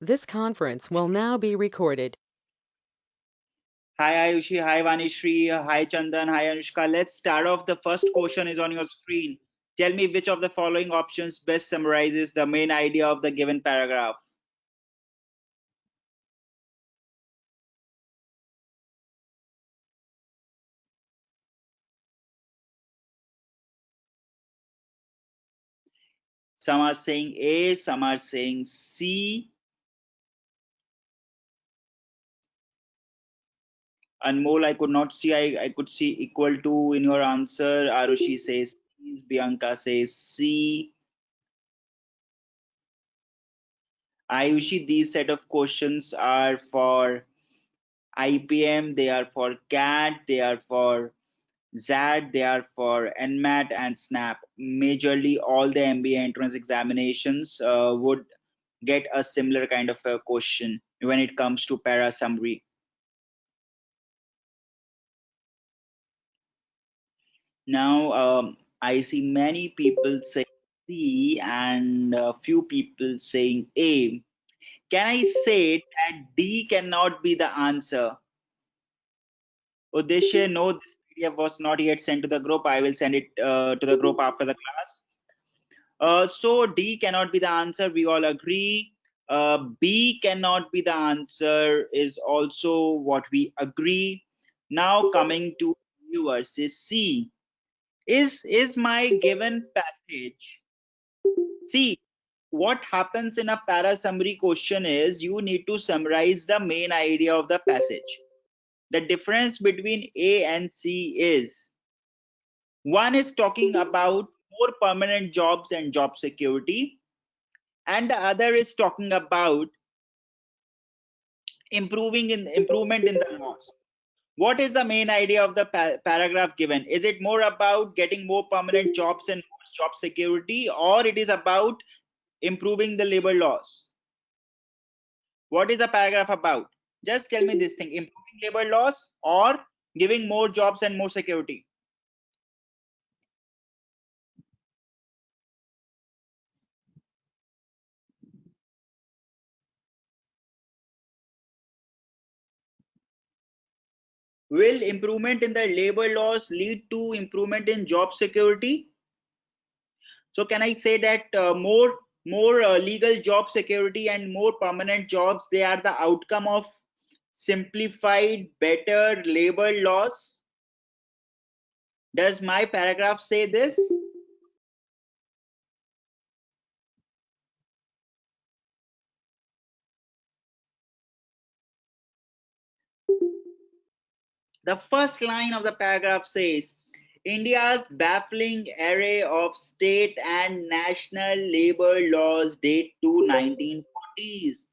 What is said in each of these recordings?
This conference will now be recorded. Hi Ayushi, hi Vanishri, hi Chandan, hi Anushka. Let's start off. The first question is on your screen. Tell me which of the following options best summarizes the main idea of the given paragraph. Some are saying A, some are saying C. Anmol, I could not see. I could see equal to in your answer. Arushi says C, Bianca says C. Ayushi, these set of questions are for IPM, they are for CAT, they are for XAT, they are for NMAT and SNAP. Majorly, all the MBA entrance examinations would get a similar kind of a question when it comes to para summary. Now, I see many people say C and a few people saying A. Can I say that D cannot be the answer? Udeshya, no, this PDF was not yet sent to the group. I will send it to the group after the class. So D cannot be the answer. We all agree. B cannot be the answer is also what we agree. Now coming to U versus C. Is my given passage. See, what happens in a para summary question is you need to summarize the main idea of the passage. The difference between A and C is one is talking about more permanent jobs and job security, and the other is talking about improvement in the laws. What is the main idea of the paragraph given? Is it more about getting more permanent jobs and more job security, or it is about improving the labor laws? What is the paragraph about? Just tell me this thing: improving labor laws or giving more jobs and more security? Will improvement in the labor laws lead to improvement in job security? So can I say that more legal job security and more permanent jobs, they are the outcome of simplified, better labor laws? Does my paragraph say this? The first line of the paragraph says, India's baffling array of state and national labor laws date to 1940s.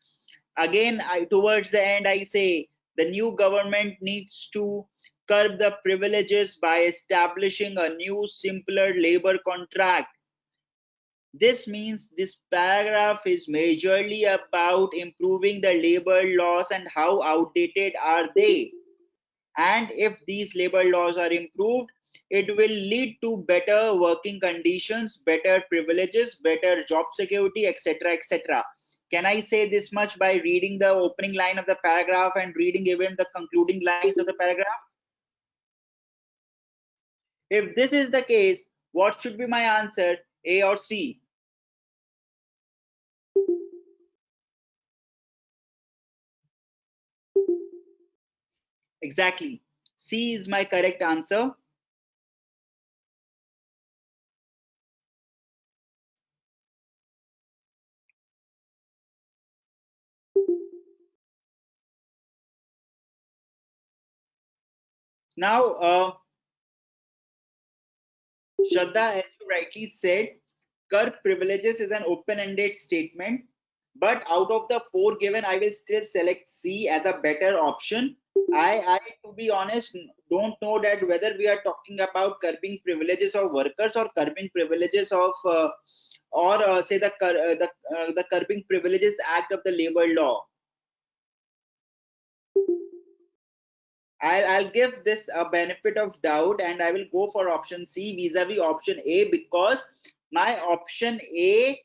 Again, towards the end, I say the new government needs to curb the privileges by establishing a new, simpler labor contract. This means this paragraph is majorly about improving the labor laws and how outdated are they. And if these labor laws are improved, it will lead to better working conditions, better privileges, better job security, etc., etc. Can I say this much by reading the opening line of the paragraph and reading even the concluding lines of the paragraph? If this is the case, what should be my answer, A or C? Exactly, C is my correct answer. Now, Shraddha, as you rightly said, curb privileges is an open-ended statement, but out of the four given, I will still select C as a better option. To be honest, don't know that whether we are talking about curbing privileges of workers or curbing privileges of, or say the Curbing Privileges Act of the Labor Law. I'll give this a benefit of doubt and I will go for option C vis-a-vis option A because my option A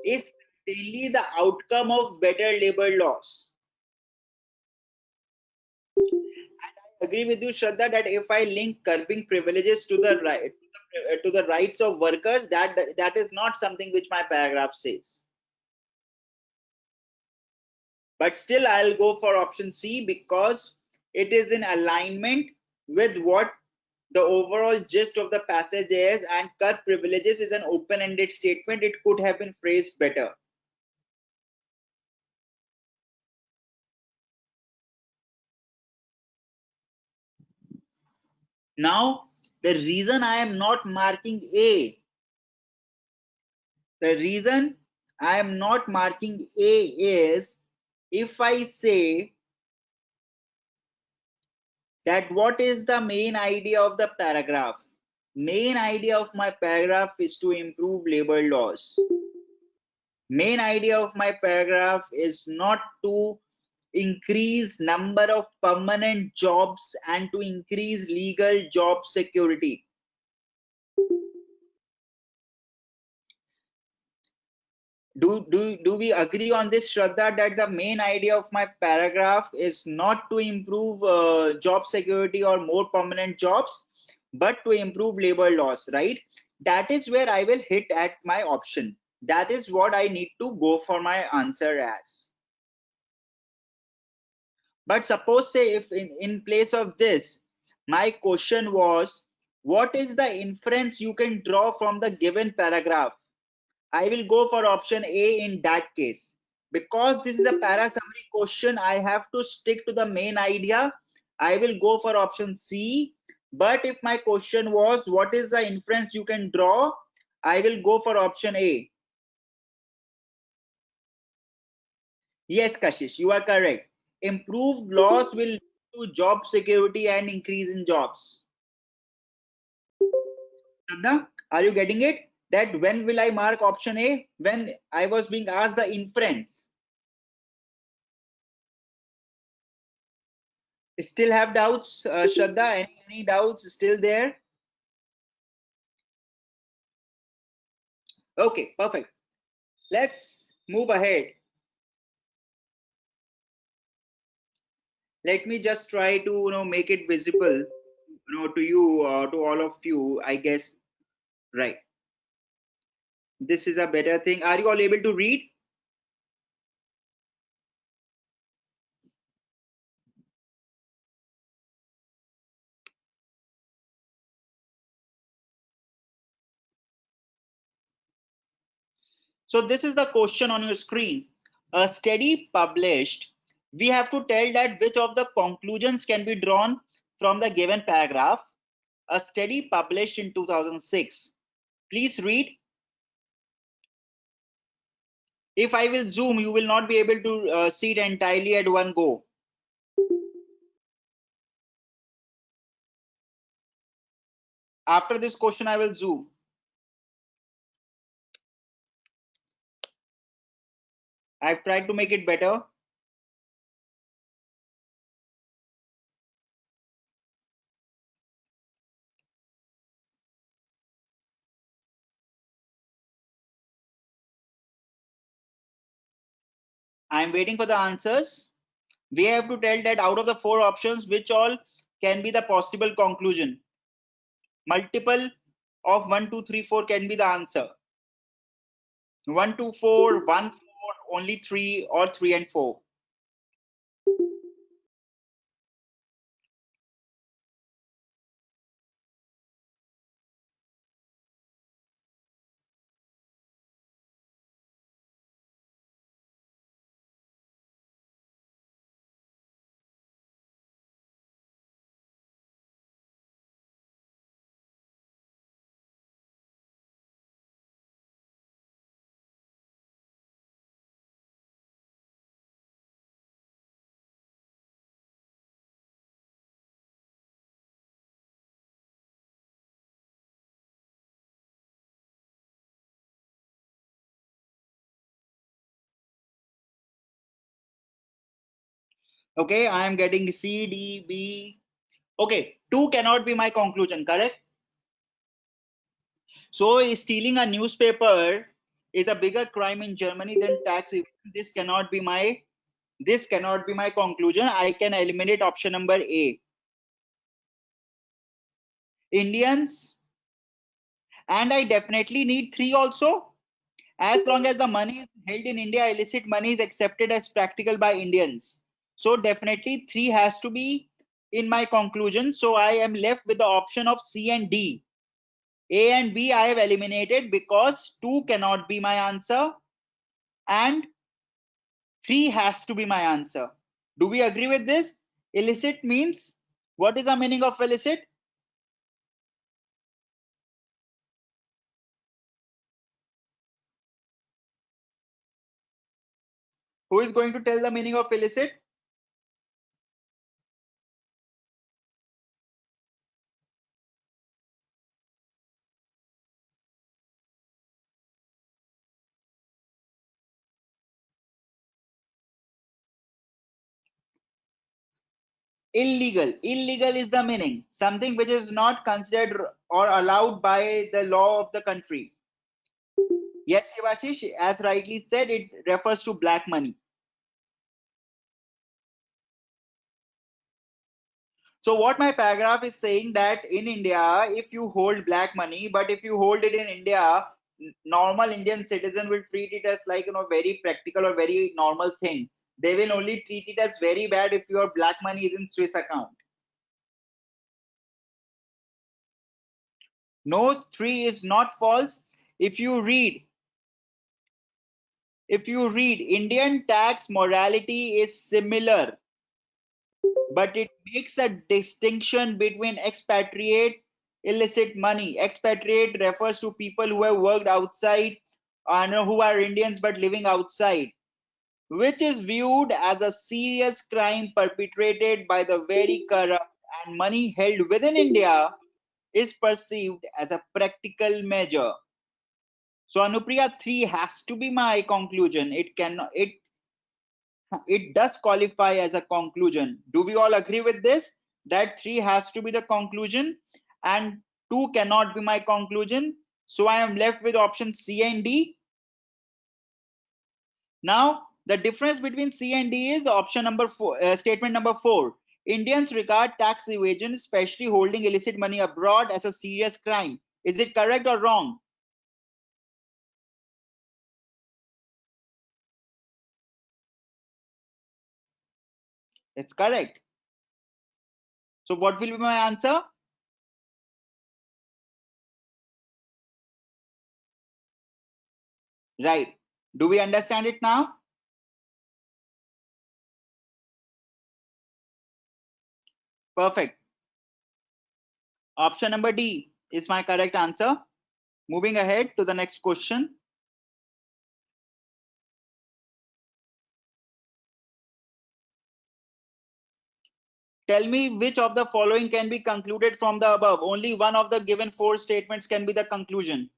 is certainly the outcome of better labor laws. Agree with you, Shraddha, that if I link curbing privileges to the right to the rights of workers, that is not something which my paragraph says. But still, I'll go for option C because it is in alignment with what the overall gist of the passage is, and curb privileges is an open-ended statement. It could have been phrased better. Now, the reason I am not marking A, the reason I am not marking A is if I say that what is the main idea of the paragraph? Main idea of my paragraph is to improve labor laws. Main idea of my paragraph is not to increase number of permanent jobs and to increase legal job security. Do we agree on this, Shraddha, that the main idea of my paragraph is not to improve job security or more permanent jobs, but to improve labor laws, right? That is where I will hit at my option. That is what I need to go for my answer as. But suppose say if in place of this, my question was, what is the inference you can draw from the given paragraph? I will go for option A in that case. Because this is a para summary question, I have to stick to the main idea. I will go for option C. But if my question was, what is the inference you can draw? I will go for option A. Yes, Kashish, you are correct. Improved laws will lead to job security and increase in jobs. Shraddha, are you getting it? That when will I mark option A? When I was being asked the inference. Still have doubts, Shraddha? Any doubts still there? Okay, perfect. Let's move ahead. Let me just try to make it visible, to you, to all of you. I guess right. This is a better thing. Are you all able to read? So this is the question on your screen. A study published. We have to tell that which of the conclusions can be drawn from the given paragraph. A study published in 2006. Please read. If I will zoom, you will not be able to see it entirely at one go. After this question, I will zoom. I've tried to make it better. I'm waiting for the answers. We have to tell that out of the four options, which all can be the possible conclusion. Multiple of 1, 2, 3, 4 can be the answer. 1, 2, 4, 1, 4, only 3, or 3 and 4. Okay, I am getting C, D, B. Okay, 2 cannot be my conclusion, correct? So stealing a newspaper is a bigger crime in Germany than tax evasion. This cannot be my conclusion. I can eliminate option number A. Indians, and I definitely need 3 also. As long as the money is held in India, illicit money is accepted as practical by Indians. So definitely 3 has to be in my conclusion. So I am left with the option of C and D. A and B I have eliminated because 2 cannot be my answer and 3 has to be my answer. Do we agree with this? Illicit means, what is the meaning of illicit? Who is going to tell the meaning of illicit? Illegal. Illegal is the meaning. Something which is not considered or allowed by the law of the country. Yes, Shivashish, as rightly said, it refers to black money. So what my paragraph is saying that in India, if you hold black money, but if you hold it in India, normal Indian citizen will treat it as like, very practical or very normal thing. They will only treat it as very bad if your black money is in Swiss account. No, 3 is not false. If you read Indian tax morality is similar, but it makes a distinction between expatriate illicit money. Expatriate refers to people who have worked outside and who are Indians but living outside, which is viewed as a serious crime perpetrated by the very corrupt, and money held within India is perceived as a practical measure. So Anupriya, 3 has to be my conclusion. It does qualify as a conclusion. Do we all agree with this? That 3 has to be the conclusion and 2 cannot be my conclusion. So I am left with option C and D. Now the difference between C and D is the option number 4, statement number 4. Indians regard tax evasion, especially holding illicit money abroad, as a serious crime. Is it correct or wrong? It's correct. So what will be my answer? Right. Do we understand it now? Perfect. Option number D is my correct answer. Moving ahead to the next question. Tell me which of the following can be concluded from the above. Only one of the given 4 statements can be the conclusion.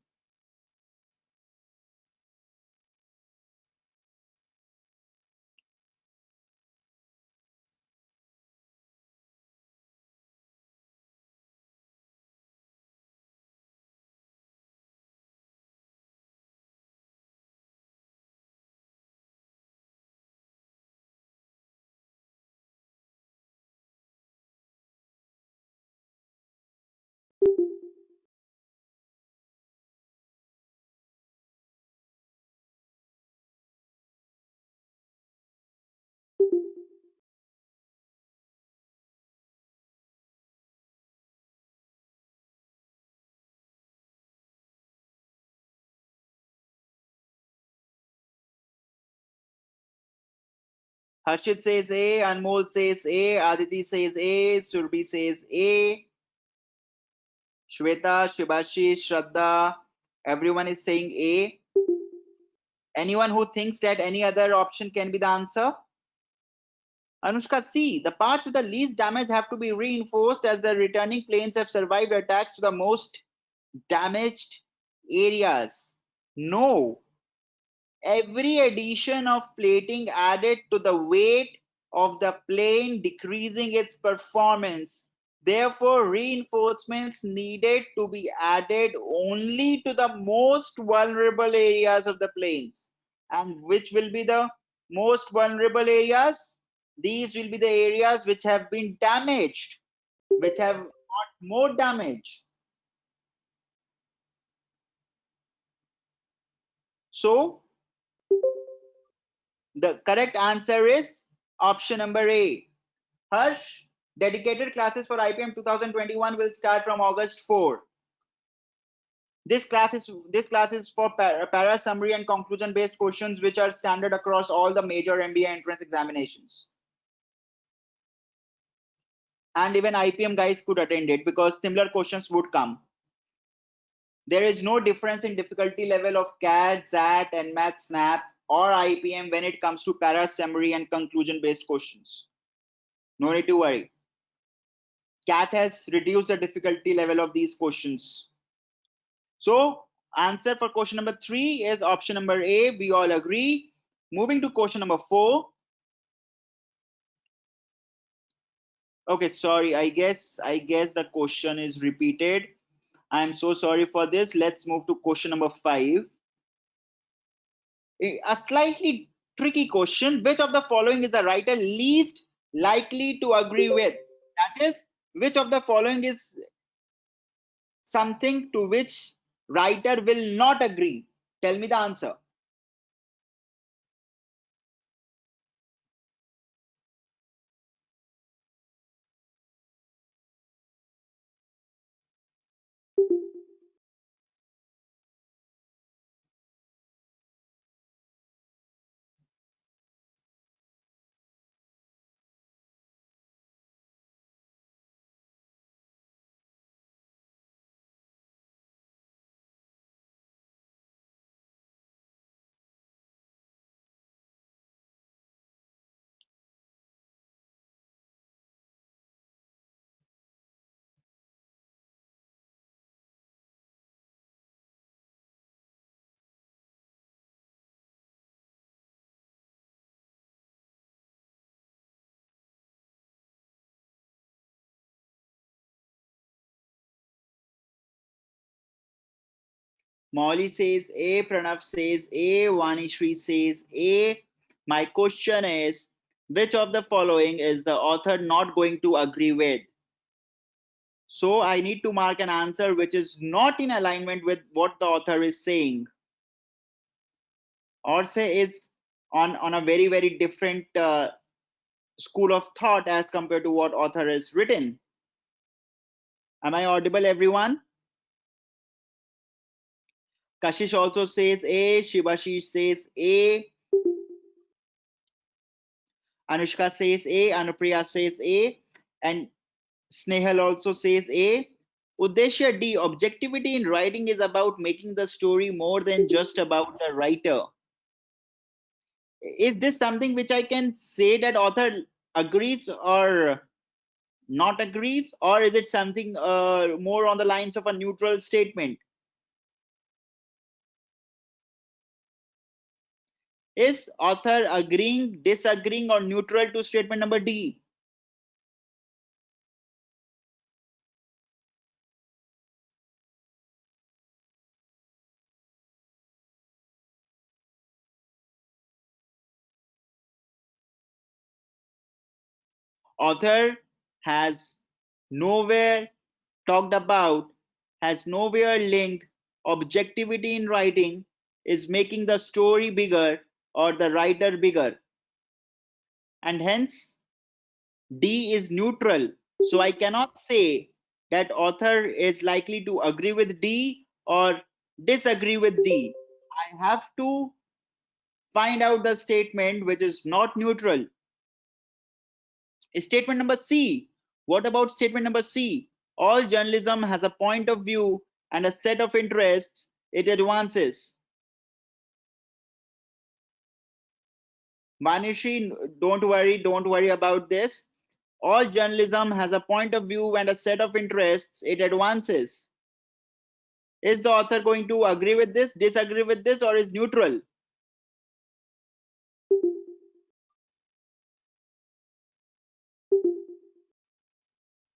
Harshit says A, Anmol says A, Aditi says A, Surbhi says A, Shweta, Shibashi, Shraddha, everyone is saying A. Anyone who thinks that any other option can be the answer? Anushka, C. The parts with the least damage have to be reinforced as the returning planes have survived attacks to the most damaged areas. No. Every addition of plating added to the weight of the plane, decreasing its performance. Therefore, reinforcements needed to be added only to the most vulnerable areas of the plains. And which will be the most vulnerable areas? These will be the areas which have been damaged, which have got more damage. So, the correct answer is option number A. Harsh, dedicated classes for IPM 2021 will start from August 4. This class is for para summary and conclusion based questions which are standard across all the major MBA entrance examinations. And even IPM guys could attend it because similar questions would come. There is no difference in difficulty level of CAT, XAT, NMAT, SNAP or IPM when it comes to para summary and conclusion based questions. No need to worry. CAT has reduced the difficulty level of these questions. So answer for question number 3 is option number A. We all agree. Moving to question number 4. Okay, sorry. I guess the question is repeated. I'm so sorry for this. Let's move to question number 5. A slightly tricky question. Which of the following is the writer least likely to agree with? That is, which of the following is something to which writer will not agree? Tell me the answer. Molly says A, Pranav says A, Vanishri says A. My question is, which of the following is the author not going to agree with? So I need to mark an answer which is not in alignment with what the author is saying, or say is on a very, very different school of thought as compared to what author has written. Am I audible, everyone? Kashish also says A, Shibashish says A, Anushka says A, Anupriya says A, and Snehal also says A. Uddeshya D. Objectivity in writing is about making the story more than just about the writer. Is this something which I can say that author agrees or not agrees, or is it something more on the lines of a neutral statement? Is author agreeing, disagreeing, or neutral to statement number D? Author has nowhere talked about, has nowhere linked objectivity in writing is making the story bigger or the writer bigger, and hence D is neutral. So I cannot say that author is likely to agree with D or disagree with D. I have to find out the statement which is not neutral. Statement number C. What about statement number C? All journalism has a point of view and a set of interests it advances. Manishi, don't worry about this. All journalism has a point of view and a set of interests it advances. Is the author going to agree with this, disagree with this, or is neutral?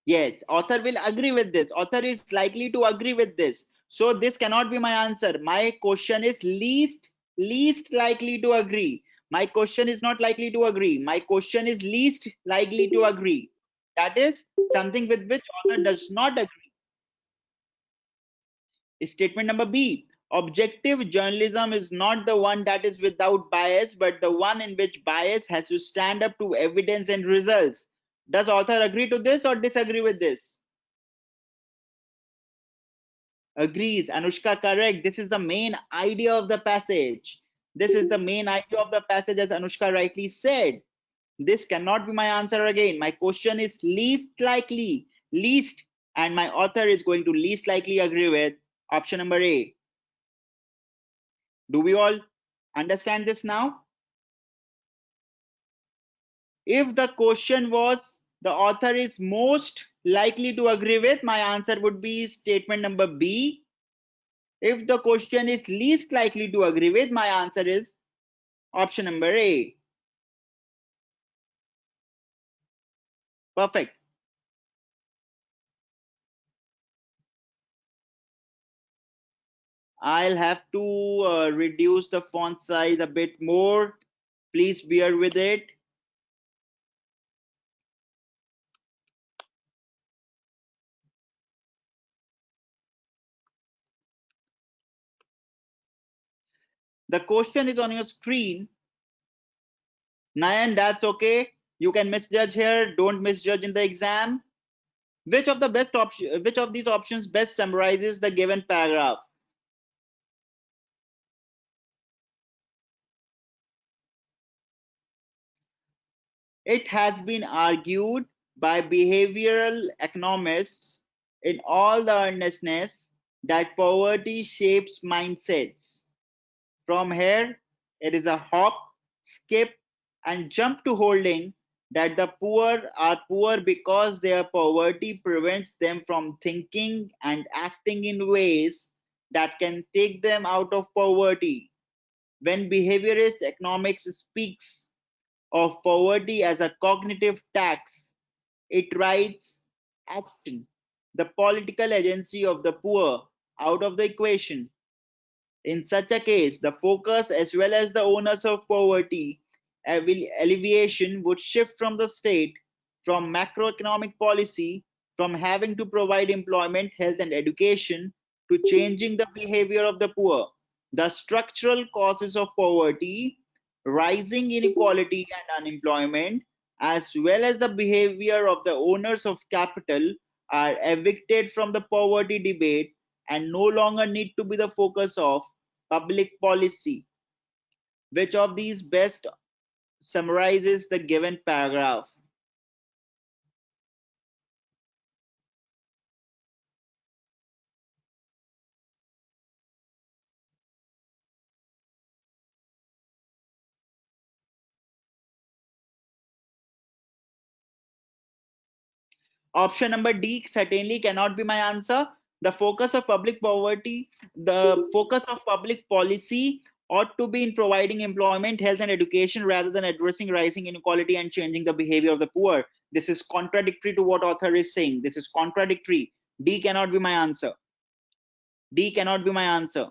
Yes, author will agree with this. Author is likely to agree with this. So this cannot be my answer. My question is least likely to agree. My question is not likely to agree. My question is least likely to agree. That is something with which author does not agree. Statement number B. Objective journalism is not the one that is without bias, but the one in which bias has to stand up to evidence and results. Does author agree to this or disagree with this? Agrees. Anushka, correct. This is the main idea of the passage. This is the main idea of the passage, as Anushka rightly said. This cannot be my answer again. My question is least likely, least, and my author is going to least likely agree with option number A. Do we all understand this now? If the question was the author is most likely to agree with, my answer would be statement number B. If the question is least likely to agree with, my answer is option number A. Perfect. I'll have to reduce the font size a bit more. Please bear with it. The question is on your screen. Nayan, that's okay. You can misjudge here. Don't misjudge in the exam. Which of these options best summarizes the given paragraph? It has been argued by behavioral economists in all the earnestness that poverty shapes mindsets. From here, it is a hop, skip, and jump to holding that the poor are poor because their poverty prevents them from thinking and acting in ways that can take them out of poverty. When behaviorist economics speaks of poverty as a cognitive tax, it writes action, the political agency of the poor, out of the equation. In such a case, the focus as well as the onus of poverty alleviation would shift from the state, from macroeconomic policy, from having to provide employment, health, and education, to changing the behavior of the poor. The structural causes of poverty, rising inequality and unemployment, as well as the behavior of the owners of capital, are evicted from the poverty debate and no longer need to be the focus of public policy. Which of these best summarizes the given paragraph? Option number D certainly cannot be my answer. The focus of public policy ought to be in providing employment, health, and education rather than addressing rising inequality and changing the behavior of the poor. This is contradictory to what author is saying. This is contradictory. D cannot be my answer. D cannot be my answer.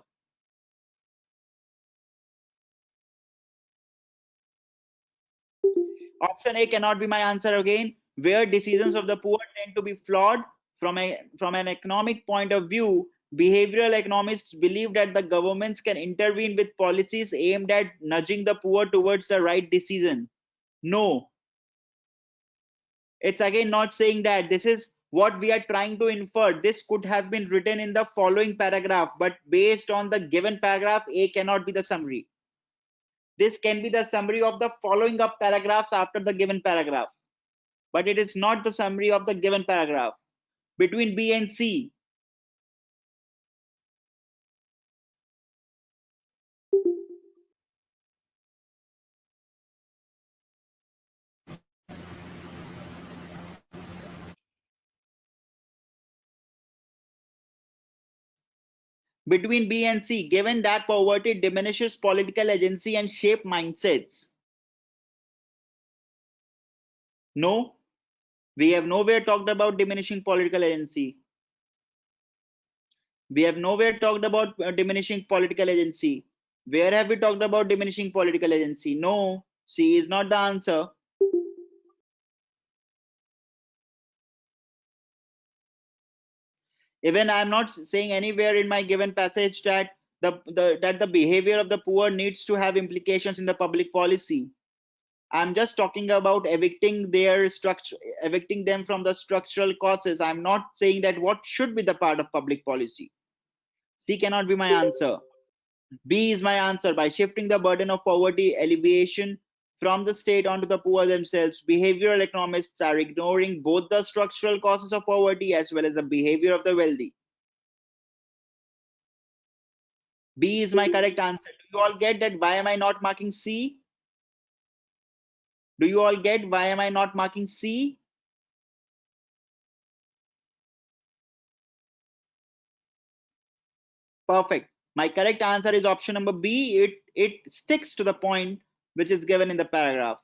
Option A cannot be my answer again. Where decisions of the poor tend to be flawed from an economic point of view, behavioral economists believe that the governments can intervene with policies aimed at nudging the poor towards the right decision. No, it's again not saying that. This is what we are trying to infer. This could have been written in the following paragraph, but based on the given paragraph, A cannot be the summary. This can be the summary of the following up paragraphs after the given paragraph, but it is not the summary of the given paragraph. Between B and C, between B and C, given that poverty diminishes political agency and shape mindsets. No, We have nowhere talked about diminishing political agency. We have nowhere talked about diminishing political agency. Where have we talked about diminishing political agency? No, C is not the answer. Even I am not saying anywhere in my given passage that the behavior of the poor needs to have implications in the public policy. I'm just talking about evicting their structure, evicting them from the structural causes. I'm not saying that what should be the part of public policy. C cannot be my answer. B is my answer. By shifting the burden of poverty alleviation from the state onto the poor themselves, behavioral economists are ignoring both the structural causes of poverty as well as the behavior of the wealthy. B is my correct answer. Do you all get that? Why am I not marking C? Do you all get why am I not marking C? Perfect. My correct answer is option number B. It sticks to the point which is given in the paragraph.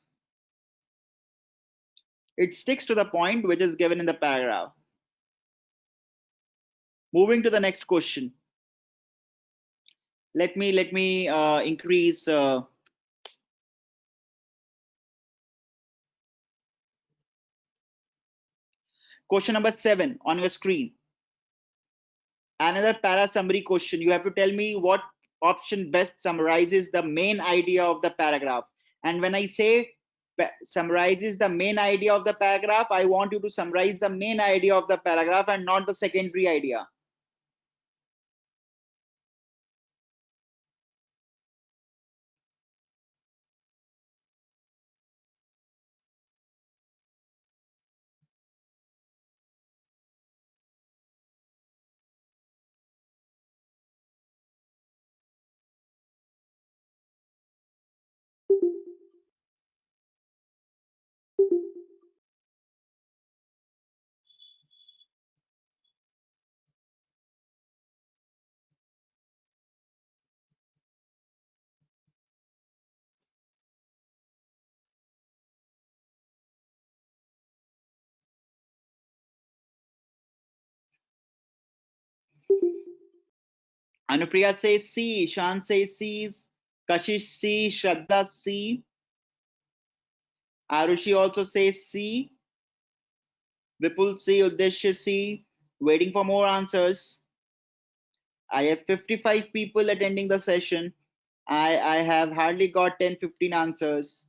It sticks to the point which is given in the paragraph. Moving to the next question. Let me increase question number 7 on your screen. Another para summary question. You have to tell me what option best summarizes the main idea of the paragraph. And when I say summarizes the main idea of the paragraph, I want you to summarize the main idea of the paragraph and not the secondary idea. Anupriya says C, Shan says C, Kashish C, Shraddha C, Arushi also says C, Vipul C, Uddeshya C, waiting for more answers. I have 55 people attending the session. I have hardly got 10-15 answers.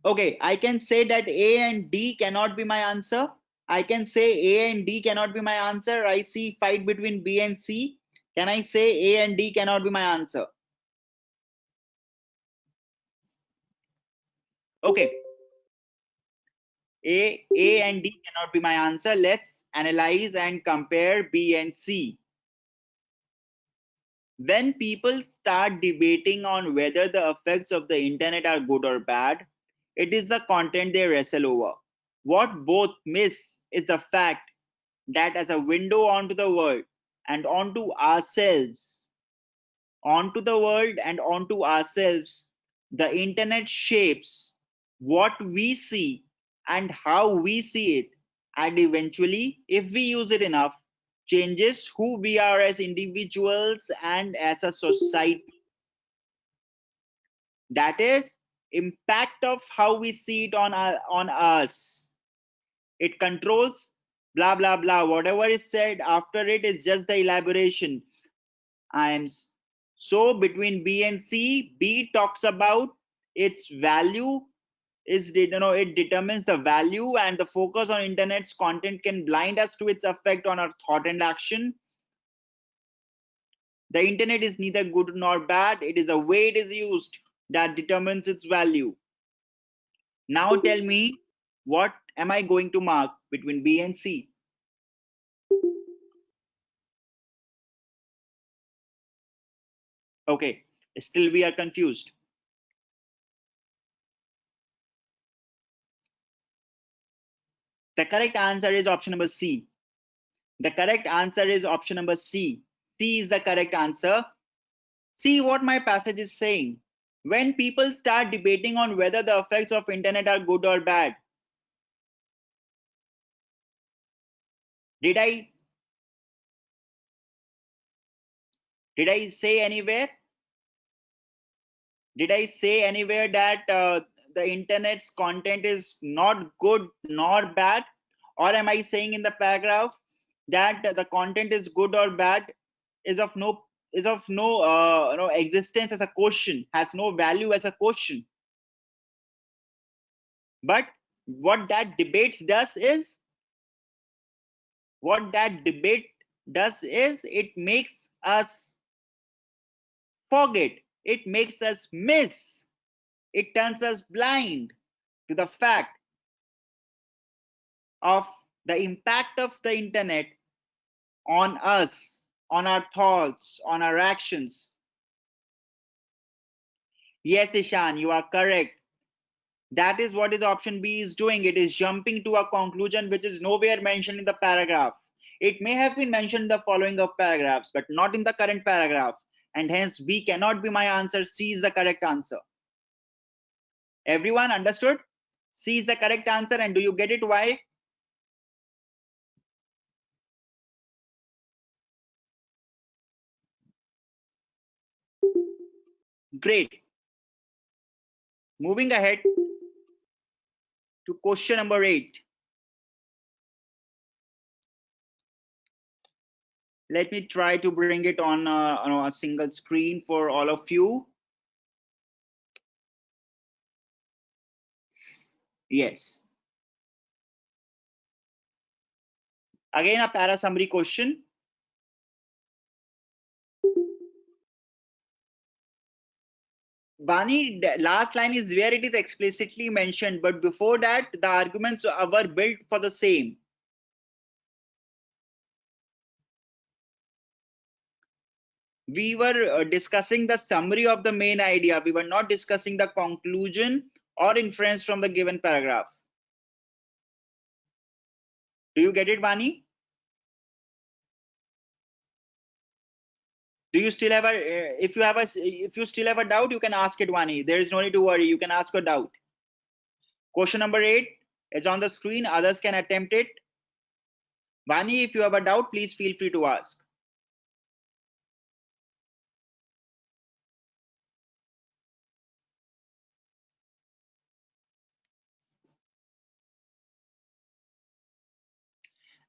Okay, I can say that A and D cannot be my answer. I can say A and D cannot be my answer. I see fight between B and C. Can I say A and D cannot be my answer? Okay, A and D cannot be my answer. Let's analyze and compare B and C. When people start debating on whether the effects of the internet are good or bad, it is the content they wrestle over. What both miss is the fact that as a window onto the world and onto ourselves, the internet shapes what we see and how we see it, and eventually, if we use it enough, changes who we are as individuals and as a society. That is impact of how we see it on us. It controls blah blah blah. Whatever is said after it is just the elaboration. I am so between B and C. B talks about its value is it determines the value, and the focus on internet's content can blind us to its effect on our thought and action. The internet is neither good nor bad. It is the way it is used that determines its value. Now tell me, what am I going to mark between B and C? Okay, still we are confused. The correct answer is option number C. The correct answer is option number C. C is the correct answer. See what my passage is saying. When people start debating on whether the effects of internet are good or bad, did I say anywhere? Did I say anywhere that the internet's content is not good nor bad? Or am I saying in the paragraph that the content is good or bad is of no no existence as a question, has no value as a question? But what that debate does is it makes us forget, it makes us miss, it turns us blind to the fact of the impact of the internet on us, on our thoughts, on our actions. Yes, Ishan, you are correct. That is what is option B is doing. It is jumping to a conclusion which is nowhere mentioned in the paragraph. It may have been mentioned in the following of paragraphs, but not in the current paragraph. And hence B cannot be my answer. C is the correct answer. Everyone understood? C is the correct answer. And do you get it why? Great. Moving ahead to question number 8. Let me try to bring it on a single screen for all of you. Yes. Again, a para summary question. Bani, last line is where it is explicitly mentioned, but before that, the arguments were built for the same. We were discussing the summary of the main idea. We were not discussing the conclusion or inference from the given paragraph. Do you get it, Bani? Do you still have a? If you still have a doubt, you can ask it, Vani. There is no need to worry. You can ask a doubt. Question number 8 is on the screen. Others can attempt it. Vani, if you have a doubt, please feel free to ask.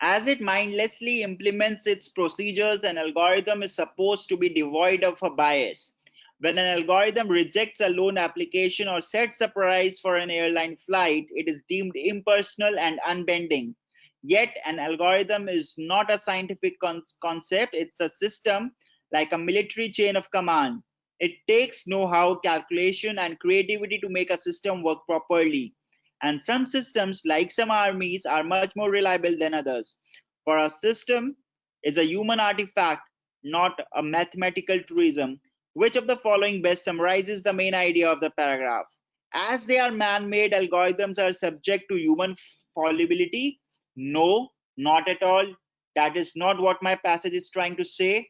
As it mindlessly implements its procedures, an algorithm is supposed to be devoid of a bias. When an algorithm rejects a loan application or sets a price for an airline flight, it is deemed impersonal and unbending. Yet, an algorithm is not a scientific concept, it's a system like a military chain of command. It takes know how, calculation, and creativity to make a system work properly. And some systems, like some armies, are much more reliable than others. For a system is a human artifact, not a mathematical truism. Which of the following best summarizes the main idea of the paragraph? As they are man-made, algorithms are subject to human fallibility? No, not at all. That is not what my passage is trying to say.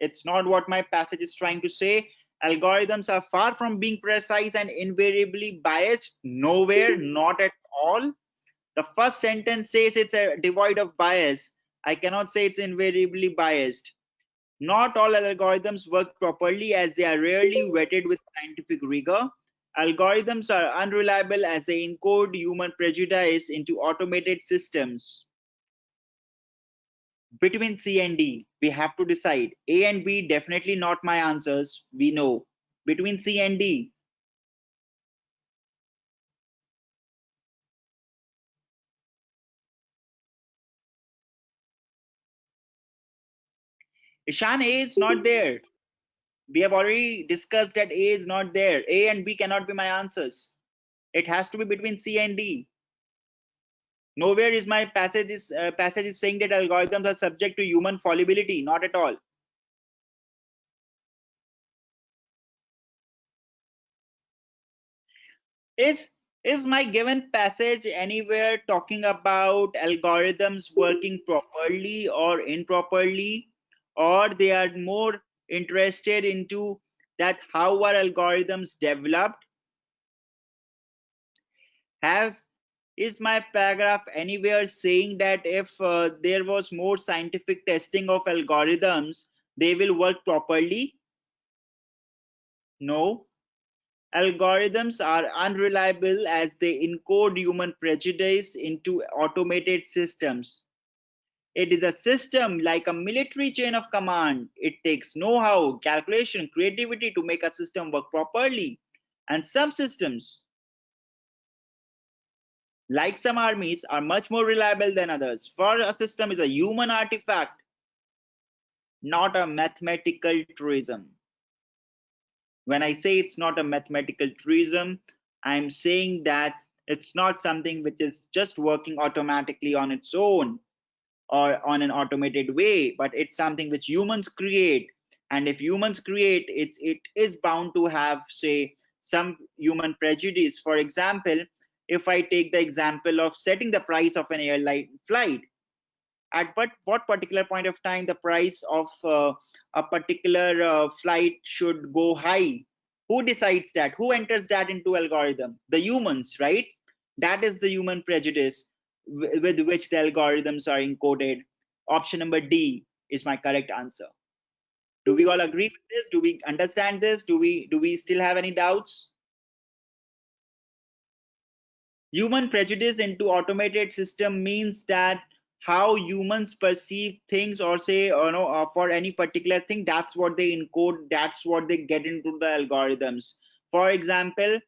It's not what my passage is trying to say. Algorithms are far from being precise and invariably biased. Nowhere, not at all. The first sentence says it's devoid of bias. I cannot say it's invariably biased. Not all algorithms work properly as they are rarely vetted with scientific rigor. Algorithms are unreliable as they encode human prejudice into automated systems. Between C and D, we have to decide. A and B, definitely not my answers. We know. Between C and D, Ishan, A is not there. We have already discussed that A is not there. A and B cannot be my answers. It has to be between C and D. Nowhere is my passage is saying that algorithms are subject to human fallibility. Not at all. Is Is my given passage anywhere talking about algorithms working properly or improperly, or they are more interested into that how are algorithms developed? Has Is my paragraph anywhere saying that if there was more scientific testing of algorithms, they will work properly? No. Algorithms are unreliable as they encode human prejudice into automated systems. It is a system like a military chain of command. It takes know how, calculation, creativity to make a system work properly. And some systems, like some armies, are much more reliable than others. For a system is a human artifact, not a mathematical truism. When I say it's not a mathematical truism, I'm saying that it's not something which is just working automatically on its own or on an automated way, but it's something which humans create. And if humans create, it is bound to have, say, some human prejudice. For example, if I take the example of setting the price of an airline flight, at what particular point of time the price of a particular flight should go high, who decides that, who enters that into algorithm? The humans, right? That is the human prejudice with which the algorithms are encoded. Option number D is my correct answer. Do we all agree with this? Do we understand this? Do we still have any doubts? Human prejudice into automated system means that how humans perceive things, or say, for any particular thing, that's what they encode, that's what they get into the algorithms. For example,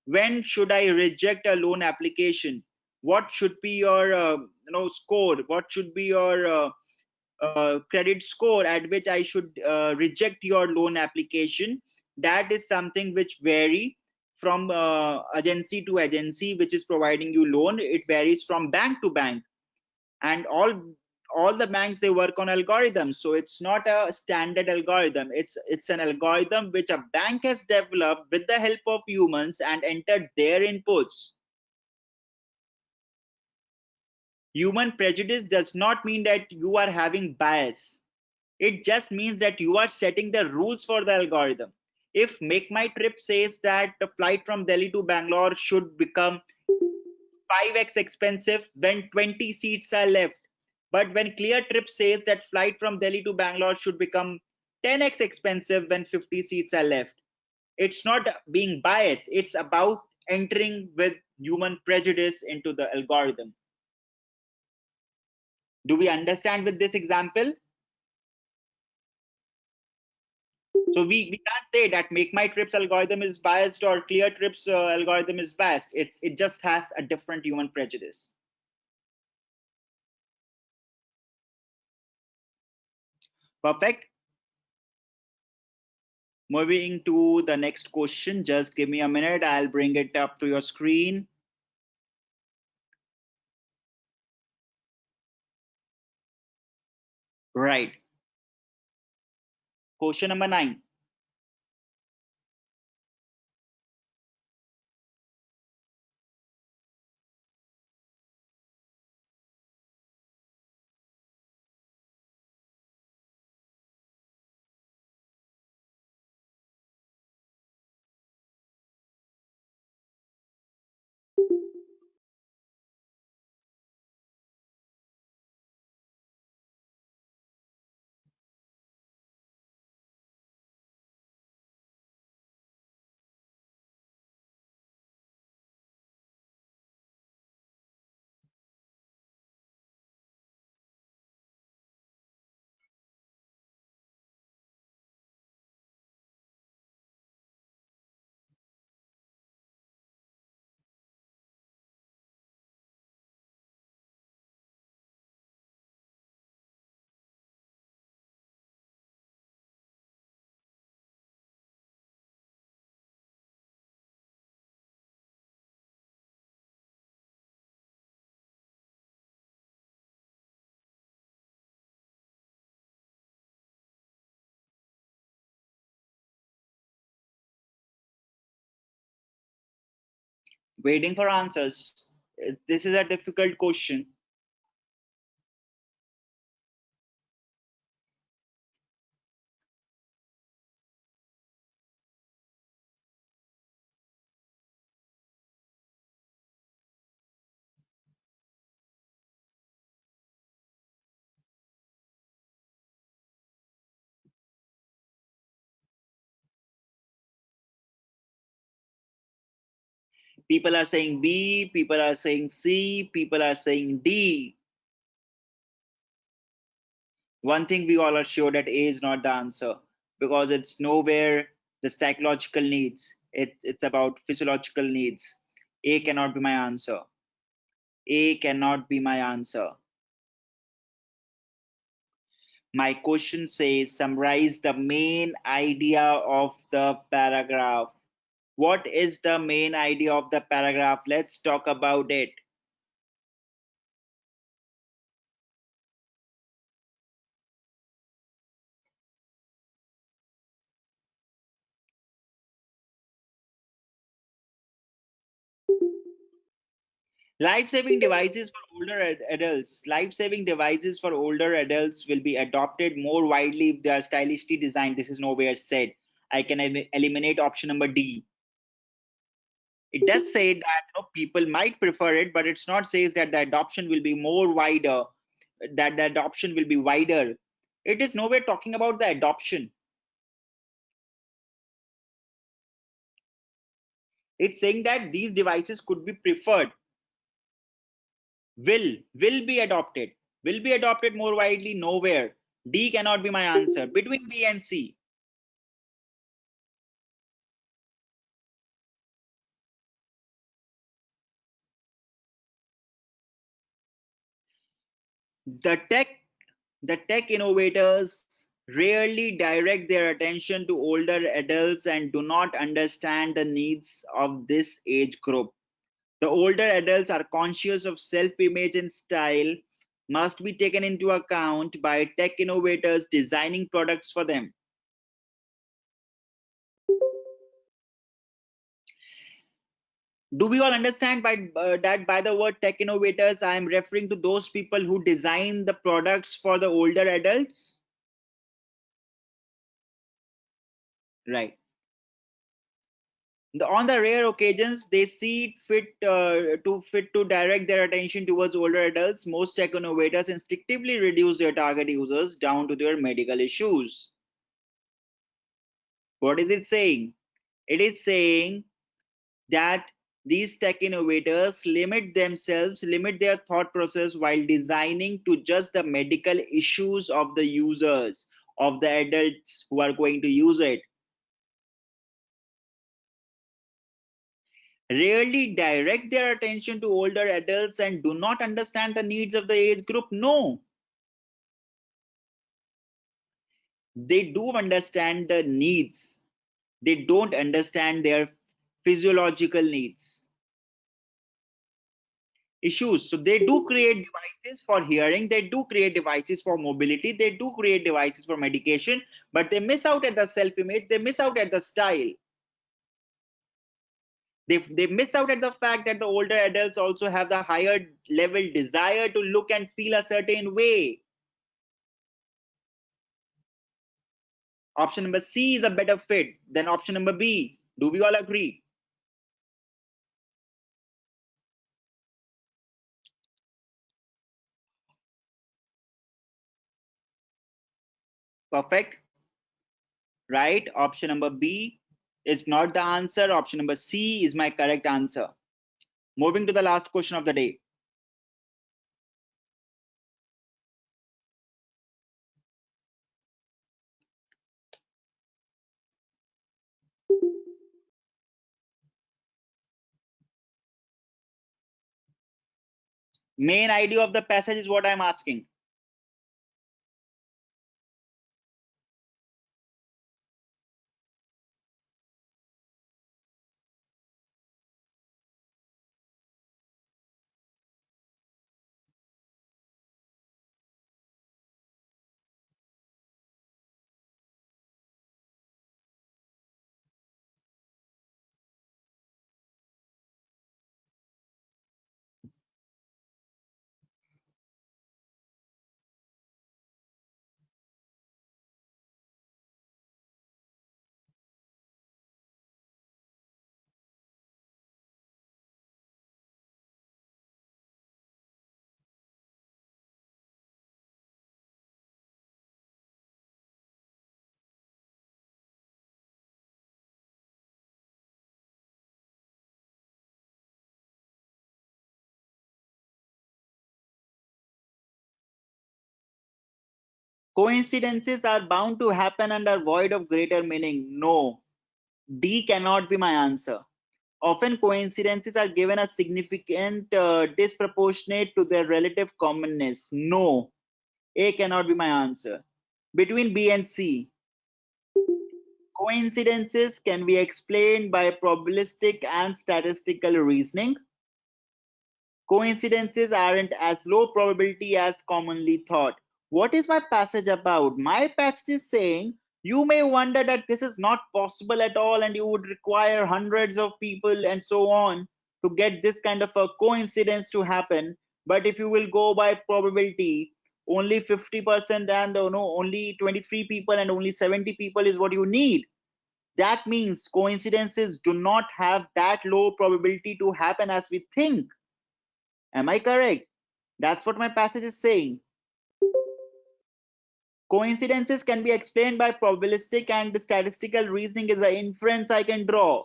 when should I reject a loan application? What should be your score? What should be your credit score at which I should reject your loan application? That is something which vary from agency to agency which is providing you loan. It varies from bank to bank, and all the banks, they work on algorithms. So it's not a standard algorithm, it's an algorithm which a bank has developed with the help of humans and entered their inputs. Human prejudice does not mean that you are having bias. It just means that you are setting the rules for the algorithm. If Make My Trip says that the flight from Delhi to Bangalore should become 5x expensive when 20 seats are left, but when Clear Trip says that flight from Delhi to Bangalore should become 10x expensive when 50 seats are left, it's not being biased, it's about entering with human prejudice into the algorithm. Do we understand with this example? So we can't say that Make My Trips algorithm is biased or Clear Trips algorithm is biased. It just has a different human prejudice. Perfect. Moving to the next question. Just give me a minute. I'll bring it up to your screen. Right. Question number 9. Waiting for answers. This is a difficult question. People are saying B, people are saying C, people are saying D. One thing we all are sure that A is not the answer, because it's nowhere the psychological needs. It's about physiological needs. A cannot be my answer. A cannot be my answer. My question says summarize the main idea of the paragraph. What is the main idea of the paragraph? Let's talk about it. Life-saving devices for older adults. Life-saving devices for older adults will be adopted more widely if they are stylishly designed. This is nowhere said. I can eliminate option number D. It does say that people might prefer it, but it's not says that the adoption will be more wider, that the adoption will be wider. It is nowhere talking about the adoption. It's saying that these devices could be preferred. Will be adopted more widely. Nowhere. D cannot be my answer. Between B and C. The tech innovators rarely direct their attention to older adults and do not understand the needs of this age group. The older adults are conscious of self-image and style must be taken into account by tech innovators designing products for them. Do we all understand by that by the word tech innovators I am referring to those people who design the products for the older adults? Right. On the rare occasions they see it fit to direct their attention towards older adults, most tech innovators instinctively reduce their target users down to their medical issues. What is it saying? It is saying that these tech innovators limit their thought process while designing to just the medical issues of the users, of the adults who are going to use it. Rarely direct their attention to older adults and do not understand the needs of the age group. No, they do understand the needs. They don't understand their physiological needs. Issues. So they do create devices for hearing, they do create devices for mobility, they do create devices for medication, but they miss out at the self-image, they miss out at the style. They miss out at the fact that the older adults also have the higher level desire to look and feel a certain way. Option number C is a better fit than option number B. Do we all agree? Perfect. Right. Option number B is not the answer. Option number C is my correct answer. Moving to the last question of the day. Main idea of the passage is what I'm asking. Coincidences are bound to happen and are void of greater meaning. No, D cannot be my answer. Often coincidences are given a significant disproportionate to their relative commonness. No, A cannot be my answer. Between B and C, coincidences can be explained by probabilistic and statistical reasoning. Coincidences aren't as low probability as commonly thought. What is my passage about? My passage is saying you may wonder that this is not possible at all and you would require hundreds of people and so on to get this kind of a coincidence to happen. But if you will go by probability, only 50% and only 23 people and only 70 people is what you need. That means coincidences do not have that low probability to happen as we think. Am I correct? That's what my passage is saying. Coincidences can be explained by probabilistic and statistical reasoning is the inference I can draw.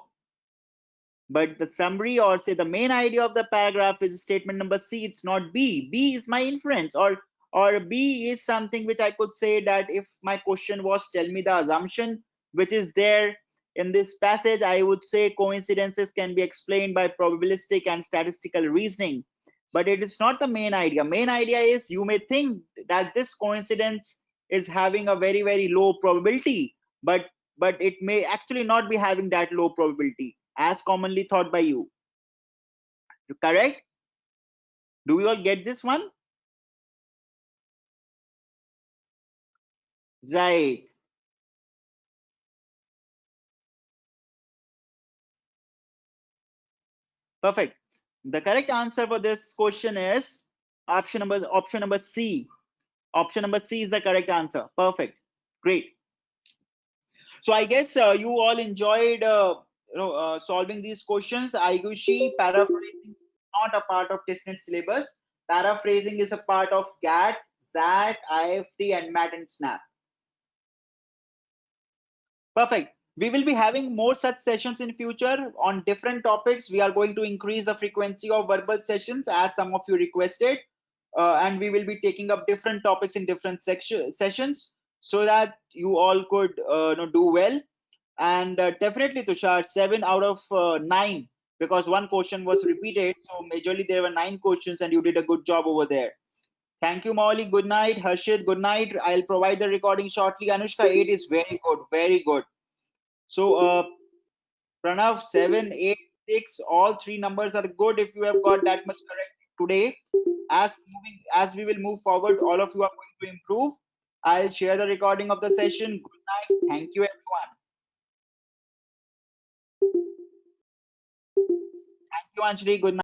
But the summary or say the main idea of the paragraph is statement number C. It's not B. B is my inference, or B is something which I could say that if my question was tell me the assumption which is there in this passage, I would say coincidences can be explained by probabilistic and statistical reasoning. But it is not the main idea. Main idea is you may think that this coincidence is having a very, very low probability, but it may actually not be having that low probability as commonly thought by you. Correct? Do we all get this one? Right. Perfect. The correct answer for this question is option number C. Option number C is the correct answer. Perfect. Great. So I guess you all enjoyed solving these questions. Aigushi paraphrasing is not a part of testnet syllabus. Paraphrasing is a part of GAT, XAT, IFT, NMAT, and SNAP. Perfect. We will be having more such sessions in future on different topics. We are going to increase the frequency of verbal sessions as some of you requested, and we will be taking up different topics in different sessions so that you all could do well. And definitely, Tushar, 7 out of 9 because one question was repeated. So majorly there were 9 questions, and you did a good job over there. Thank you, Mauli. Good night, Harshit. Good night. I'll provide the recording shortly. Anushka, 8 is very good, very good. So, Pranav, 7, 8, 6, all three numbers are good if you have got that much correct today. As we will move forward, all of you are going to improve. I'll share the recording of the session. Good night. Thank you, everyone. Thank you, Anjali. Good night.